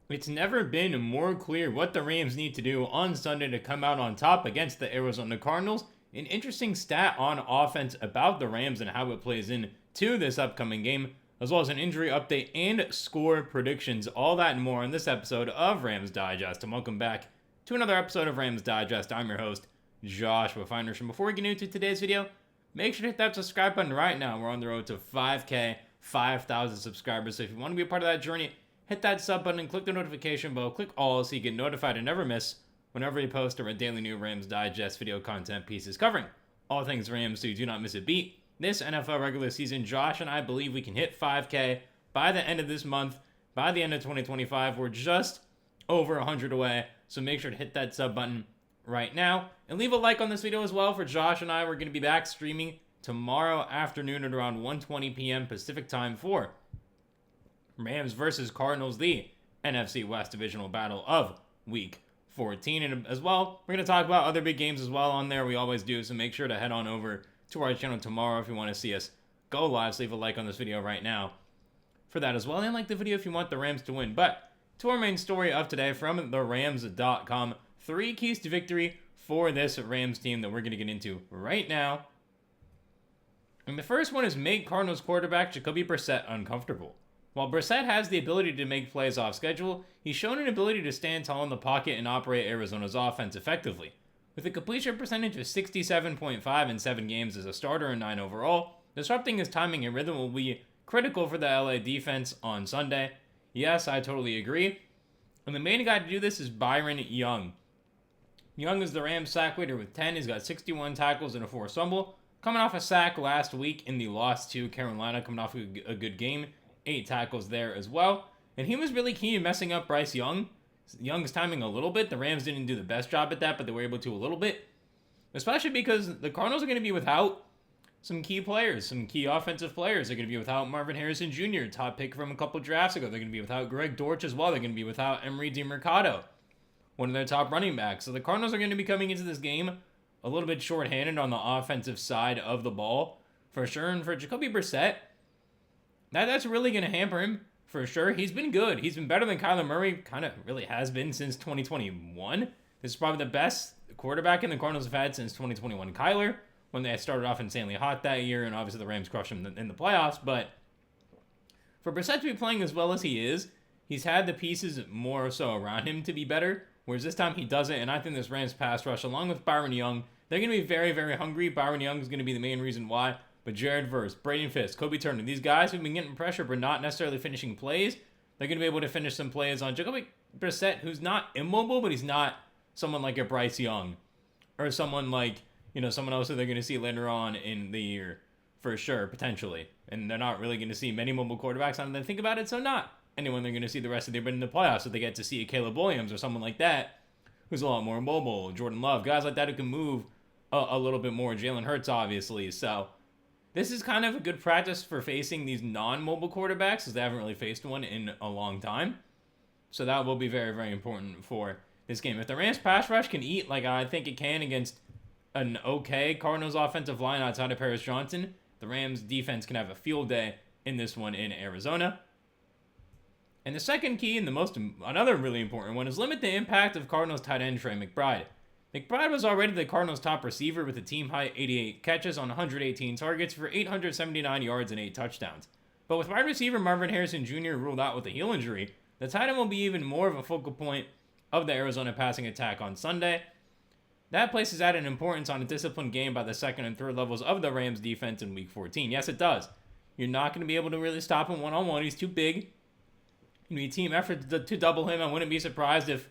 It's never been more clear what the Rams need to do on Sunday to come out on top against the Arizona Cardinals. An interesting stat on offense about the Rams and how it plays in to this upcoming game, as well as an injury update and score predictions. All that and more on this episode of Rams Digest. And welcome back to another episode of Rams Digest. I'm your host, Joshua Finehirsh. And before we get into today's video, make sure to hit that subscribe button right now. We're on the road to 5K, 5,000 subscribers. So if you want to be a part of that journey, hit that sub button and click the notification bell. Click all so you get notified and never miss whenever we post our daily new Rams Digest video content pieces covering all things Rams so you do not miss a beat. This NFL regular season, Josh and I believe we can hit 5K by the end of this month. By the end of 2025, we're just over 100 away. So make sure to hit that sub button right now. And leave a like on this video as well for Josh and I. We're going to be back streaming tomorrow afternoon at around 1:20 p.m. Pacific time for Rams versus Cardinals, the NFC West divisional battle of Week 14. And as well, we're going to talk about other big games as well on there. We always do, so make sure to head on over to our channel tomorrow if you want to see us go live. So leave a like on this video right now for that as well. And like the video if you want the Rams to win. But to our main story of today from therams.com, 3 keys to victory for this Rams team that we're going to get into right now. And the first one is make Cardinals quarterback Jacoby Brissett uncomfortable. While Brissett has the ability to make plays off schedule, he's shown an ability to stand tall in the pocket and operate Arizona's offense effectively. With a completion percentage of 67.5 in 7 games as a starter and 9 overall, disrupting his timing and rhythm will be critical for the LA defense on Sunday. Yes, I totally agree. And the main guy to do this is Byron Young. Young is the Rams sack leader with 10. He's got 61 tackles and a forced fumble. Coming off a sack last week in the loss to Carolina, coming off a good game. 8 tackles there as well. And he was really key in messing up Bryce Young. Young's timing a little bit. The Rams didn't do the best job at that, but they were able to a little bit. Especially because the Cardinals are going to be without some key players, some key offensive players. They're going to be without Marvin Harrison Jr., top pick from a couple drafts ago. They're going to be without Greg Dortch as well. They're going to be without Emery DeMercado, one of their top running backs. So the Cardinals are going to be coming into this game a little bit shorthanded on the offensive side of the ball, for sure. And for Jacoby Brissett, that's really going to hamper him, for sure. He's been good. He's been better than Kyler Murray, kind of really has been since 2021. This is probably the best quarterback in the Cardinals have had since 2021 Kyler, when they started off insanely hot that year, and obviously the Rams crushed him in the playoffs. But for Brissett to be playing as well as he is, he's had the pieces more so around him to be better, whereas this time he doesn't. And I think this Rams pass rush, along with Byron Young, they're going to be very, very hungry. Byron Young is going to be the main reason why. But Jared Verse, Braden Fisk, Kobe Turner, these guys who've been getting pressure but not necessarily finishing plays, they're going to be able to finish some plays on Jacoby Brissett, who's not immobile, but he's not someone like a Bryce Young or someone like, someone else that they're going to see later on in the year, for sure, potentially. And they're not really going to see many mobile quarterbacks on them. Think about it, so not anyone they're going to see the rest of the year, but in the playoffs, so they get to see a Caleb Williams or someone like that who's a lot more mobile, Jordan Love, guys like that who can move a little bit more, Jalen Hurts, obviously. So this is kind of a good practice for facing these non-mobile quarterbacks, because they haven't really faced one in a long time. So that will be very, very important for this game. If the Rams pass rush can eat like I think it can against an okay Cardinals offensive line outside of Paris Johnson, the Rams defense can have a field day in this one in Arizona. And the second key, and another really important one, is limit the impact of Cardinals tight end Trey McBride. McBride was already the Cardinals' top receiver with a team-high 88 catches on 118 targets for 879 yards and 8 touchdowns. But with wide receiver Marvin Harrison Jr. ruled out with a heel injury, the tight end will be even more of a focal point of the Arizona passing attack on Sunday. That places added importance on a disciplined game by the second and third levels of the Rams defense in Week 14. Yes, it does. You're not going to be able to really stop him one-on-one. He's too big. You need a team effort to double him. I wouldn't be surprised if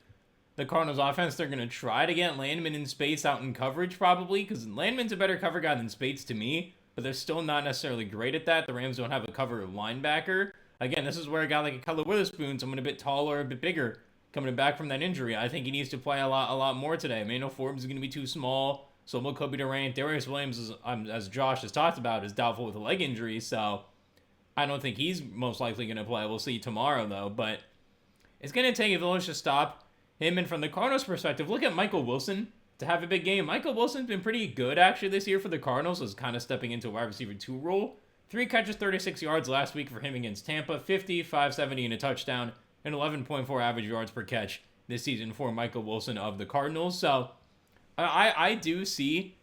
the Cardinals offense, they're going to try to get Landman in space out in coverage probably, because Landman's a better cover guy than Spates to me, but they're still not necessarily great at that. The Rams don't have a cover linebacker. Again, this is where a guy like a Keller Witherspoon, someone a bit taller, a bit bigger, coming back from that injury, I think he needs to play a lot more today. Emmanuel Forbes is going to be too small. So will Kobe Durant. Darius Williams, as Josh has talked about, is doubtful with a leg injury, so I don't think he's most likely going to play. We'll see tomorrow, though, but it's going to take a village to stop him. And from the Cardinals' perspective, look at Michael Wilson to have a big game. Michael Wilson's been pretty good, actually, this year for the Cardinals, is kind of stepping into a wide receiver 2 role. 3 catches, 36 yards last week for him against Tampa, 50, 570, and a touchdown and 11.4 average yards per catch this season for Michael Wilson of the Cardinals. So I do see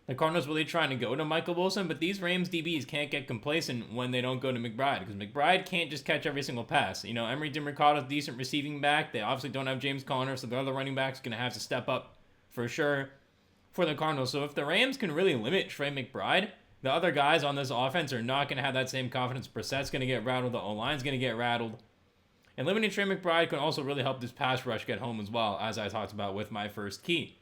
the Cardinals really trying to go to Michael Wilson, but these Rams DBs can't get complacent when they don't go to McBride, because McBride can't just catch every single pass. You know, Emery Demercado's a decent receiving back. They obviously don't have James Conner, so the other running back's going to have to step up for sure for the Cardinals. So if the Rams can really limit Trey McBride, the other guys on this offense are not going to have that same confidence. Brissett's going to get rattled. The O-line's going to get rattled. And limiting Trey McBride can also really help this pass rush get home as well, as I talked about with my first key.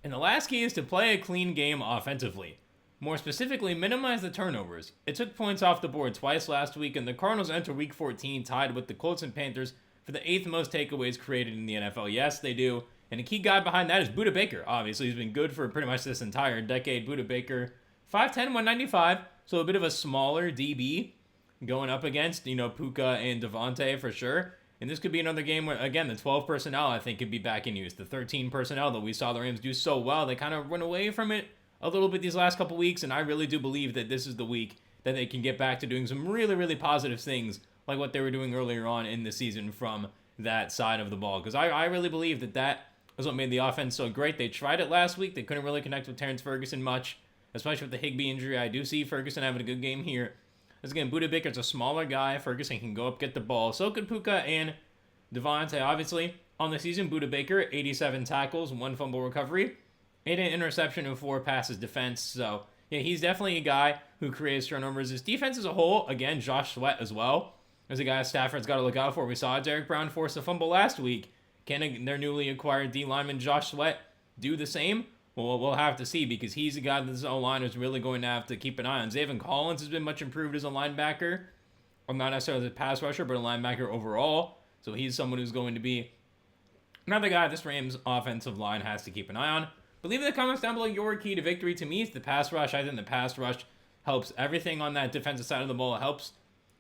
And the last key is to play a clean game offensively. More specifically, minimize the turnovers. It took points off the board twice last week, and the Cardinals enter Week 14 tied with the Colts and Panthers for the 8th most takeaways created in the NFL. Yes, they do. And a key guy behind that is Budda Baker. Obviously, he's been good for pretty much this entire decade. Budda Baker, 5'10", 195, so a bit of a smaller DB going up against, Puka and Devontae for sure. And this could be another game where, again, the 12 personnel, I think, could be back in use. The 13 personnel that we saw the Rams do so well, they kind of run away from it a little bit these last couple weeks, and I really do believe that this is the week that they can get back to doing some really, really positive things like what they were doing earlier on in the season from that side of the ball. Because I really believe that was what made the offense so great. They tried it last week. They couldn't really connect with Terrence Ferguson much, especially with the Higbee injury. I do see Ferguson having a good game here. As again, Budda Baker's a smaller guy. Ferguson can go up, get the ball. So could Puka and Devontae, obviously. On the season, Budda Baker, 87 tackles, 1 fumble recovery, 8 interception, and 4 passes defense. So, yeah, he's definitely a guy who creates turnovers. His defense as a whole, again, Josh Sweat as well, is a guy Stafford's got to look out for. We saw Derek Brown force a fumble last week. Can their newly acquired D lineman Josh Sweat do the same? Well, we'll have to see, because he's a guy that this O-line is really going to have to keep an eye on. Zaven Collins has been much improved as a linebacker. Well, not necessarily as a pass rusher, but a linebacker overall. So he's someone who's going to be another guy this Rams offensive line has to keep an eye on. But leave in the comments down below your key to victory. To me, it's the pass rush. I think the pass rush helps everything on that defensive side of the ball. It helps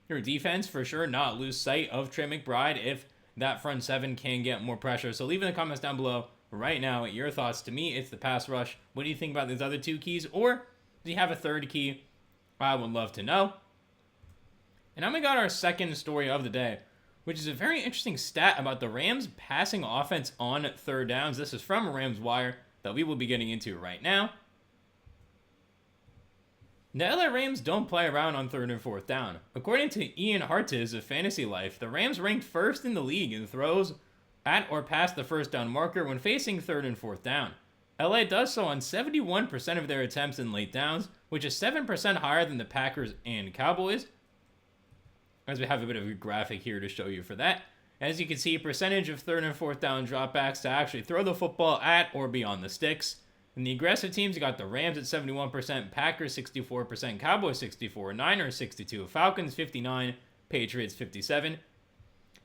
your defense, for sure, not lose sight of Trey McBride if that front seven can get more pressure. So leave in the comments down below right now your thoughts. To me, it's the pass rush. What do you think about these other 2 keys? Or do you have a third key? I would love to know. And now we got our second story of the day, which is a very interesting stat about the Rams passing offense on third downs. This is from Rams Wire that we will be getting into right now. The LA Rams don't play around on third and fourth down. According to Ian Hartiz of Fantasy Life, the Rams ranked first in the league in throws at or past the first down marker when facing third and fourth down. LA does so on 71% of their attempts in late downs, which is 7% higher than the Packers and Cowboys. As we have a bit of a graphic here to show you for that. As you can see, percentage of third and fourth down dropbacks to actually throw the football at or beyond the sticks. In the aggressive teams, you got the Rams at 71%, Packers 64%, Cowboys 64%, Niners 62%, Falcons 59%, Patriots 57%.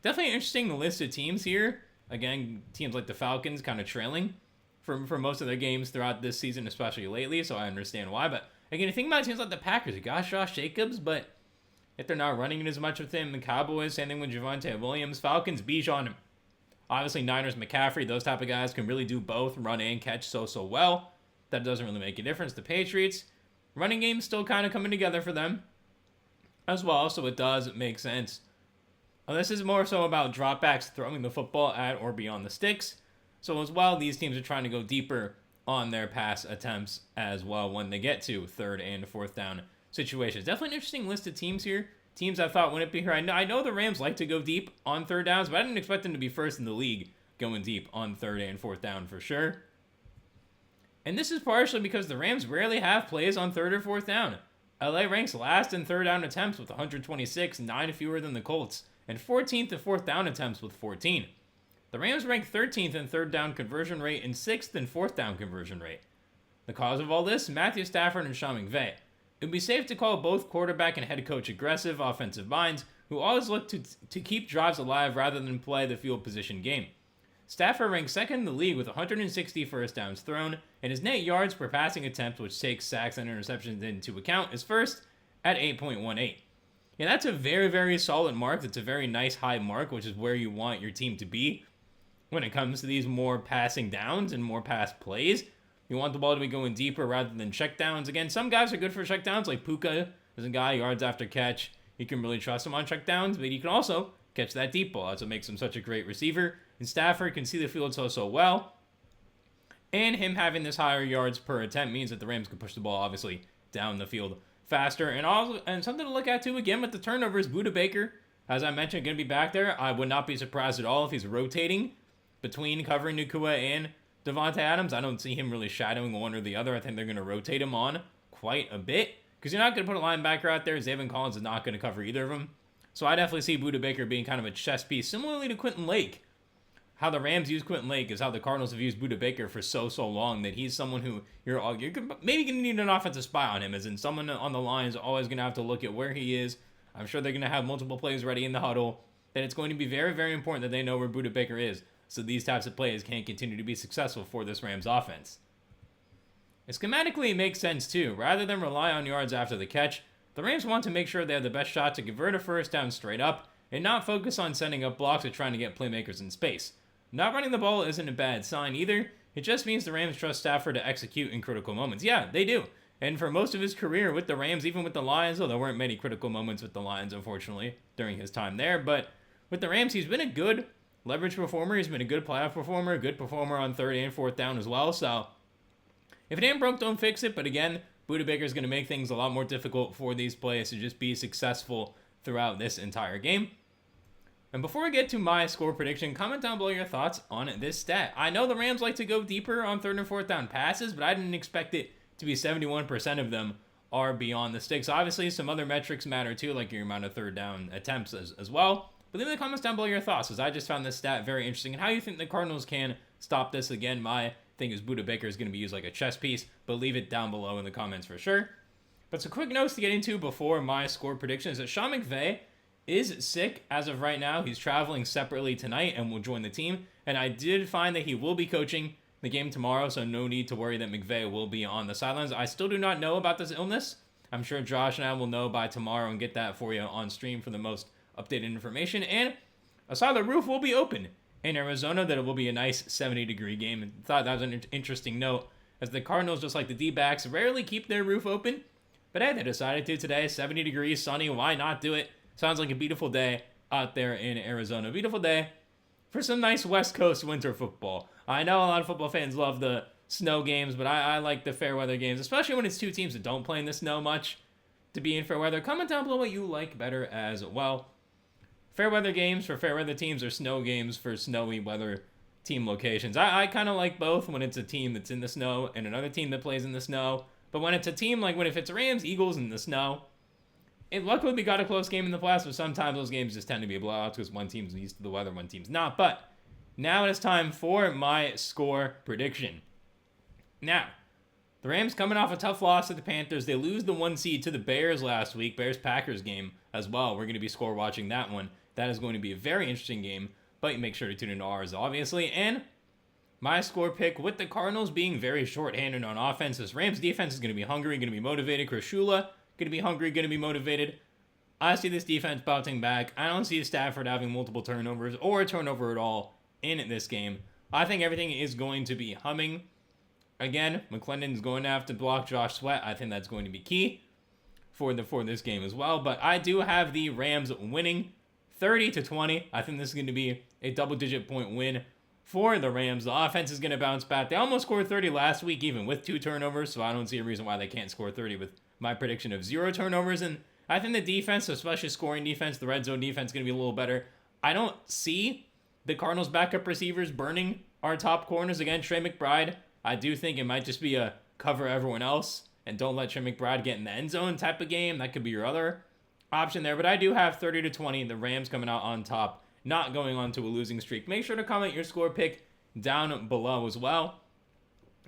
Definitely an interesting list of teams here. Again, teams like the Falcons kind of trailing for most of their games throughout this season, especially lately, so I understand why. But again, you think about teams like the Packers, you got Josh Jacobs, but if they're not running it as much with him, the Cowboys, same thing with Javonte Williams, Falcons, Bijan, obviously Niners, McCaffrey, those type of guys can really do both, run and catch so well. That doesn't really make a difference. The Patriots, running game's still kind of coming together for them as well, so it does make sense. This is more so about dropbacks, throwing the football at or beyond the sticks. So as well, these teams are trying to go deeper on their pass attempts as well when they get to third and fourth down situations. Definitely an interesting list of teams here. Teams I thought wouldn't be here. I know the Rams like to go deep on third downs, but I didn't expect them to be first in the league going deep on third and fourth down for sure. And this is partially because the Rams rarely have plays on third or fourth down. LA ranks last in third down attempts with 126, 9 fewer than the Colts, and 14th in fourth down attempts with 14. The Rams rank 13th in third down conversion rate and 6th in fourth down conversion rate. The cause of all this? Matthew Stafford and Sean McVay. It would be safe to call both quarterback and head coach aggressive offensive minds who always look to keep drives alive rather than play the field position game. Stafford ranks second in the league with 160 first downs thrown, and his net yards per passing attempt, which takes sacks and interceptions into account, is first at 8.18. Yeah, that's a very, very solid mark. That's a very nice high mark, which is where you want your team to be when it comes to these more passing downs and more pass plays. You want the ball to be going deeper rather than check downs. Again, some guys are good for check downs, like Puka is a guy, yards after catch. You can really trust him on checkdowns, but he can also catch that deep ball. That's what makes him such a great receiver. And Stafford can see the field so well. And him having this higher yards per attempt means that the Rams can push the ball, obviously, down the field faster. And something to look at, too, again, with the turnovers, Budda Baker, as I mentioned, going to be back there. I would not be surprised at all if he's rotating between covering Nacua and Davante Adams. I don't see him really shadowing one or the other. I think they're going to rotate him on quite a bit, because you're not going to put a linebacker out there. Zaven Collins is not going to cover either of them. So I definitely see Budda Baker being kind of a chess piece, similarly to Quentin Lake. How the Rams use Quentin Lake is how the Cardinals have used Budda Baker for so long, that he's someone who you're maybe going to need an offensive spy on him, as in someone on the line is always going to have to look at where he is. I'm sure they're going to have multiple plays ready in the huddle, that it's going to be very, very important that they know where Budda Baker is, so these types of plays can continue to be successful for this Rams offense. Schematically, it makes sense too. Rather than rely on yards after the catch, the Rams want to make sure they have the best shot to convert a first down straight up, and not focus on setting up blocks or trying to get playmakers in space. Not running the ball isn't a bad sign either. It just means the Rams trust Stafford to execute in critical moments. Yeah, they do. And for most of his career with the Rams, even with the Lions, though there weren't many critical moments with the Lions, unfortunately, during his time there, but with the Rams, he's been a good leverage performer. He's been a good playoff performer, a good performer on third and fourth down as well. So if it ain't broke, don't fix it. But again, Budda Baker is going to make things a lot more difficult for these plays to just be successful throughout this entire game. And before I get to my score prediction, comment down below your thoughts on this stat. I know the Rams like to go deeper on third and fourth down passes, but I didn't expect it to be 71% of them are beyond the sticks. Obviously, some other metrics matter too, like your amount of third down attempts as well. But leave in the comments down below your thoughts, as I just found this stat very interesting, and how you think the Cardinals can stop this. Again, my thing is Budda Baker is going to be used like a chess piece, but leave it down below in the comments for sure. But some quick notes to get into before my score prediction is that Sean McVay is sick as of right now. He's traveling separately tonight and will join the team. And I did find that he will be coaching the game tomorrow, so no need to worry that McVay will be on the sidelines. I still do not know about this illness. I'm sure Josh and I will know by tomorrow and get that for you on stream for the most updated information. And I saw the roof will be open in Arizona, that it will be a nice 70-degree game. And thought that was an interesting note, as the Cardinals, just like the D-backs, rarely keep their roof open. But hey, they decided to today. 70 degrees, sunny, why not do it? Sounds like a beautiful day out there in Arizona. Beautiful day for some nice West Coast winter football. I know a lot of football fans love the snow games, but I like the fair weather games, especially when it's two teams that don't play in the snow much, to be in fair weather. Comment down below what you like better as well. Fair weather games for fair weather teams, or snow games for snowy weather team locations. I kind of like both, when it's a team that's in the snow and another team that plays in the snow. But when it's a team, like if it's Rams, Eagles in the snow, luckily we got a close game in the playoffs, but sometimes those games just tend to be blowouts because one team's used to the weather, one team's not. But now it is time for my score prediction. Now, the Rams coming off a tough loss to the Panthers. They lose the 1 seed to the Bears last week. Bears-Packers game as well. We're going to be score watching that one. That is going to be a very interesting game, but make sure to tune into ours, obviously. And my score pick, with the Cardinals being very short-handed on offense, this Rams defense is going to be hungry, going to be motivated. Chris Shula, going to be hungry, going to be motivated. I see this defense bouncing back. I don't see Stafford having multiple turnovers or a turnover at all in this game. I think everything is going to be humming. Again, McClendon's going to have to block Josh Sweat. I think that's going to be key for this game as well. But I do have the Rams winning 30-20. I think this is going to be a double-digit point win for the Rams. The offense is going to bounce back. They almost scored 30 last week, even with 2 turnovers, so I don't see a reason why they can't score 30 with my prediction of 0 turnovers. And I think the defense, especially scoring defense, the red zone defense, is going to be a little better. I don't see the Cardinals' backup receivers burning our top corners. Again, Trey McBride, I do think it might just be a cover everyone else and don't let Trey McBride get in the end zone type of game. That could be your other option there. But I do have 30-20, the Rams coming out on top, not going on to a losing streak. Make sure to comment your score pick down below as well.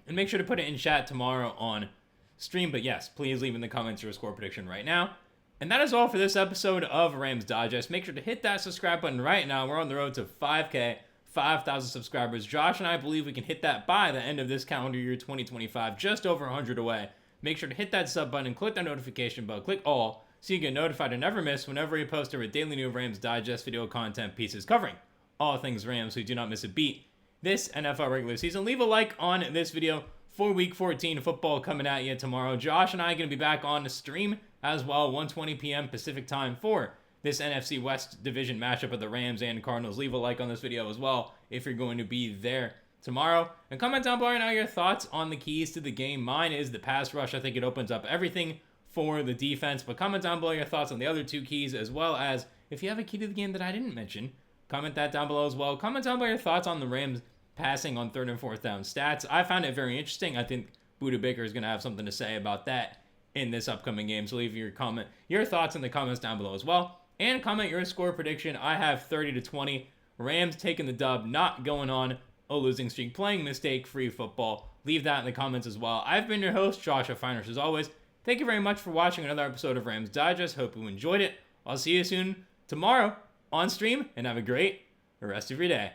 And make sure to put it in chat tomorrow on stream. But yes, please leave in the comments your score prediction right now. And that is all for this episode of Rams Digest. Make sure to hit that subscribe button right now. We're on the road to 5K, 5,000 subscribers. Josh and I believe we can hit that by the end of this calendar year 2025, just over 100 away. Make sure to hit that sub button, click that notification bell, click all, so you get notified and never miss whenever we post our daily new Rams Digest video content pieces covering all things Rams, so you do not miss a beat this NFL regular season. Leave a like on this video for Week 14 football coming at you tomorrow. Josh and I are going to be back on the stream as well, 1:20 p.m. Pacific time for this NFC West division matchup of the Rams and Cardinals. Leave a like on this video as well if you're going to be there tomorrow. And comment down below now your thoughts on the keys to the game. Mine is the pass rush. I think it opens up everything for the defense. But comment down below your thoughts on the other two keys, as well as if you have a key to the game that I didn't mention, comment that down below as well. Comment down below your thoughts on the Rams passing on 3rd and 4th down stats. I found it very interesting. I think Budda Baker is going to have something to say about that in this upcoming game. So leave your thoughts in the comments down below as well. And comment your score prediction. I have 30-20. Rams taking the dub, not going on a losing streak, playing mistake-free football. Leave that in the comments as well. I've been your host, Joshua Finehirsh, as always. Thank you very much for watching another episode of Rams Digest. Hope you enjoyed it. I'll see you soon tomorrow on stream, and have a great rest of your day.